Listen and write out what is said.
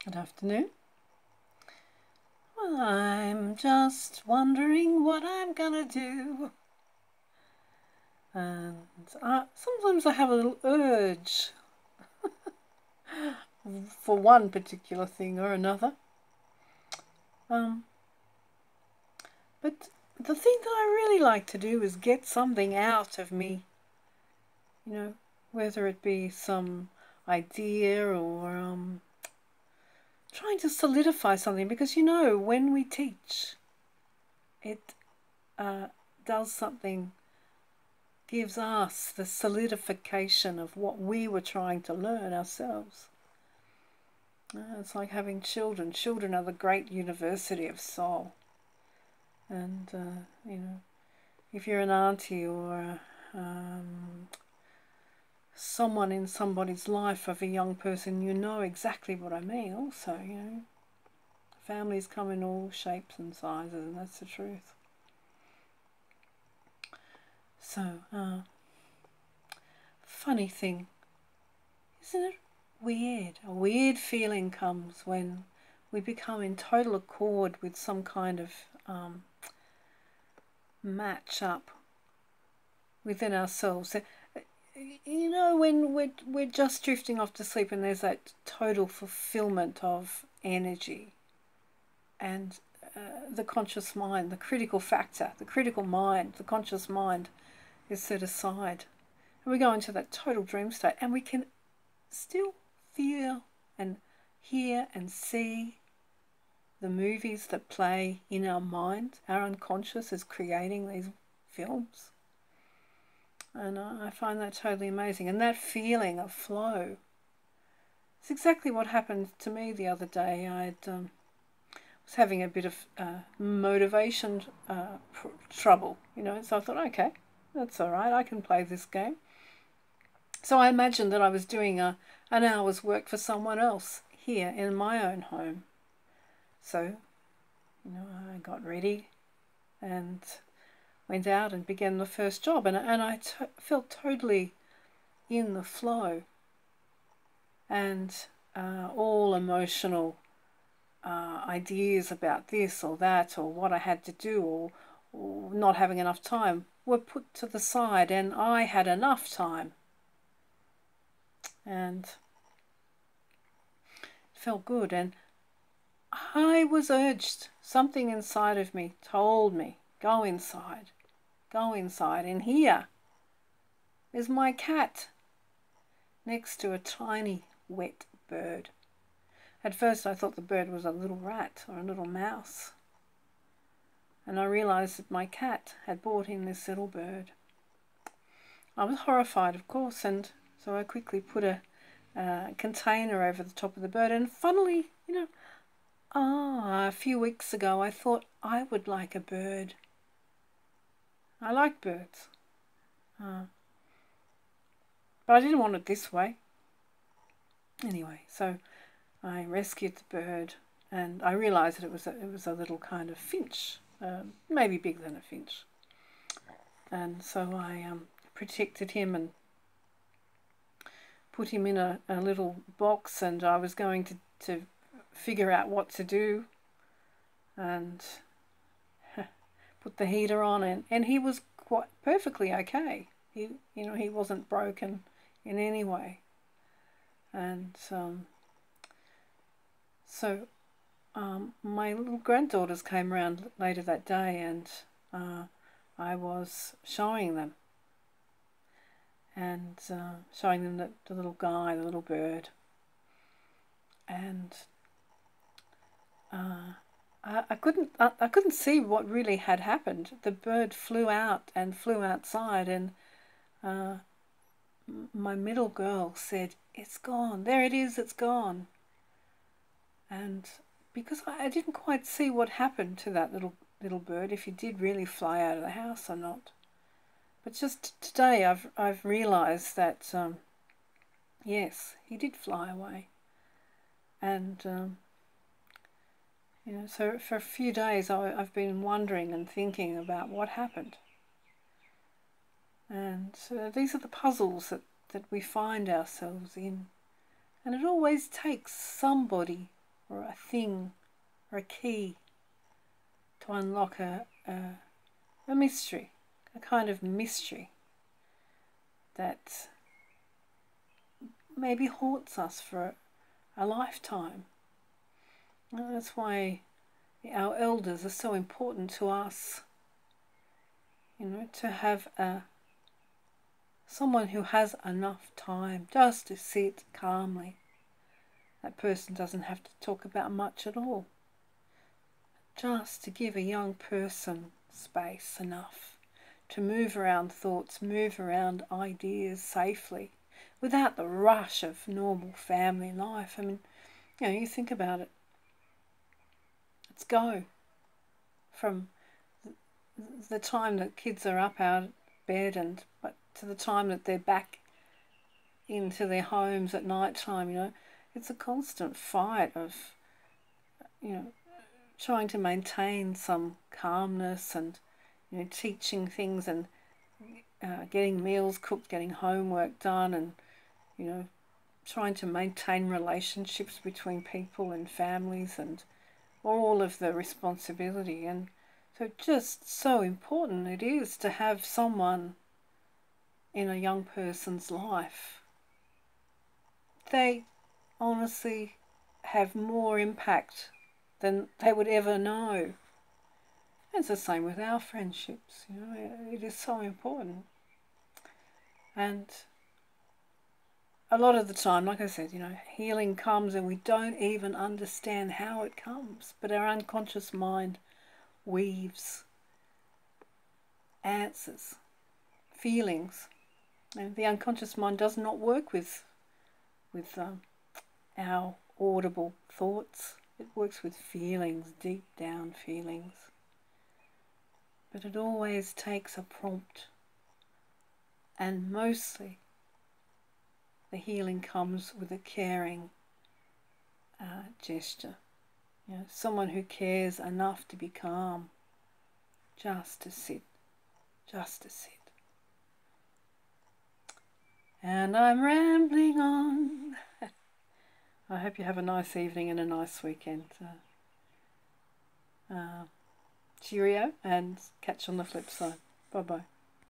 Good afternoon. Well, I'm just wondering what I'm gonna do. And sometimes I have a little urge for one particular thing or another. But the thing that I really like to do is get something out of me. Whether it be some idea or trying to solidify something, because when we teach, it does something, gives us the solidification of what we were trying to learn ourselves. It's like having children. Children are the great university of soul. And, if you're an auntie or someone in somebody's life of a young person, you know exactly what I mean also, Families come in all shapes and sizes, and that's the truth. So, funny thing, isn't it weird? A weird feeling comes when we become in total accord with some kind of match up within ourselves. When we're just drifting off to sleep and there's that total fulfillment of energy and the conscious mind, the critical factor, the critical mind, the conscious mind is set aside. And we go into that total dream state and we can still feel and hear and see the movies that play in our mind. Our unconscious is creating these films. And I find that totally amazing. And that feeling of flow is exactly what happened to me the other day. I was having a bit of motivation trouble, so I thought, okay, that's all right, I can play this game. So I imagined that I was doing an hour's work for someone else here in my own home. So, I got ready and went out and began the first job, and I felt totally in the flow, and all emotional ideas about this or that or what I had to do or not having enough time were put to the side, and I had enough time, and it felt good. And I was urged, something inside of me told me, go inside, and here is my cat next to a tiny wet bird. At first I thought the bird was a little rat or a little mouse, and I realized that my cat had brought in this little bird. I was horrified, of course, and so I quickly put a container over the top of the bird, and funnily, a few weeks ago I thought I would like a bird. I like birds. But I didn't want it this way. Anyway, so I rescued the bird, and I realised that it was a little kind of finch, maybe bigger than a finch. And so I protected him and put him in a little box, and I was going to figure out what to do, and put the heater on, and he was quite perfectly okay. He wasn't broken in any way. And so my little granddaughters came around later that day, and I was showing them, and showing them the little guy, the little bird, and I couldn't see what really had happened. The bird flew out and flew outside, and my middle girl said, "It's gone. There it is. It's gone." And because I didn't quite see what happened to that little bird, if he did really fly out of the house or not. But just today I've realised that yes, he did fly away, and so for a few days I've been wondering and thinking about what happened. And these are the puzzles that we find ourselves in, and it always takes somebody or a thing or a key to unlock a mystery, a kind of mystery that maybe haunts us for a lifetime. And that's why our elders are so important to us. To have someone who has enough time just to sit calmly. That person doesn't have to talk about much at all. Just to give a young person space enough to move around thoughts, move around ideas safely, without the rush of normal family life. I mean, you think about it. Let's go from the time that kids are up out of bed but to the time that they're back into their homes at night time. It's a constant fight of trying to maintain some calmness and teaching things and getting meals cooked, getting homework done, and trying to maintain relationships between people and families and all of the responsibility. And so just so important it is to have someone in a young person's life. They honestly have more impact than they would ever know. It's the same with our friendships. It is so important. And a lot of the time, like I said, healing comes and we don't even understand how it comes. But our unconscious mind weaves answers, feelings. And the unconscious mind does not work with our audible thoughts. It works with feelings, deep down feelings. But it always takes a prompt. And mostly the healing comes with a caring gesture. Someone who cares enough to be calm, just to sit. And I'm rambling on. I hope you have a nice evening and a nice weekend. Cheerio, and catch you on the flip side. Bye-bye.